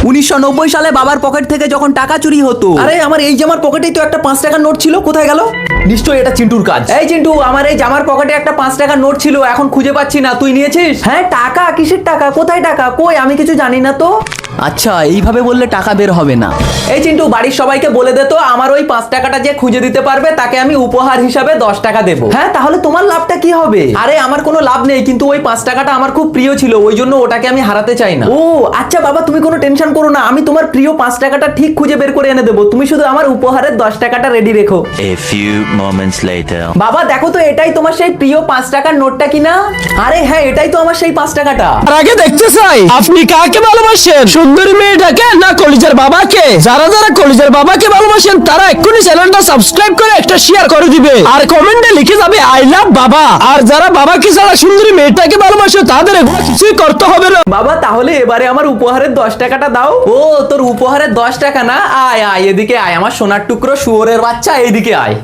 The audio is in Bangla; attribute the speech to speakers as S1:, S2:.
S1: 1990 সালে বাবার পকেট থেকে যখন টাকা চুরি হতো। আরে আমার এই জামার পকেটেই তো একটা 5 টাকার নোট ছিল, কোথায় গেল? নিশ্চয়ই এটা চিন্টুর কাজ। এই চিন্টু, আমার এই জামার পকেটে একটা 5 টাকার নোট ছিল, এখন খুঁজে পাচ্ছি না, তুই নিয়েছিস? হ্যাঁ টাকা? কিসের টাকা? কোথায় টাকা? কই, আমি কিছু জানি না তো। আচ্ছা, এইভাবে বললে টাকা বের হবে না। এই চিন্টু, বাড়ির সবাইকে বলে দে তো, আমার ওই 5 টাকাটা যে খুঁজে দিতে পারবে তাকে আমি উপহার হিসাবে 10 টাকা দেবো। হ্যাঁ, তাহলে তোমার লাভটা কি হবে? আরে আমার কোনো লাভ নেই, কিন্তু ওই 5 টাকাটা আমার খুব প্রিয় ছিল, ওই জন্য ওটাকে আমি হারাতে চাই না। ও আচ্ছা বাবা, তুমি কোনো টেনশন করো না, আমি তোমার প্রিয় 5 টাকাটা ঠিক খুঁজে বের করে এনে দেবো, তুমি শুধু আমার উপহারের 10 টাকাটা রেডি রেখো।
S2: A few moments later.
S1: বাবা দেখো তো, এটাই তোমার সেই প্রিয় 5 টাকার নোটটা কিনা? আরে হ্যাঁ, এটাই তো আমার সেই 5 টাকাটা।
S3: তার আগে দেখতে চাই আপনি কাকে ভালোবাসেন, সুন্দরী মেয়েটাকে না কলিজার বাবাকে? যারা যারা কলিজার বাবাকে ভালোবাসেন তারা এক্ষুনি চ্যানেলটা সাবস্ক্রাইব করে একটা শেয়ার করে দিবে, আর কমেন্টে লিখে যাবে আই লাভ বাবা। আর যারা বাবাকে ছাড়া সুন্দরী মেয়েটাকে ভালোবাসে তাদের এগুলো কিছুই করতে হবে না।
S1: বাবা তাহলে এবারে আমার উপহারের 10 টাকাটা দাও। ও তোর উপহারের 10 টাকা না? আয় আয় এদিকে আয়, আমার সোনার টুকরো শুয়োরের বাচ্চা, এইদিকে আয়।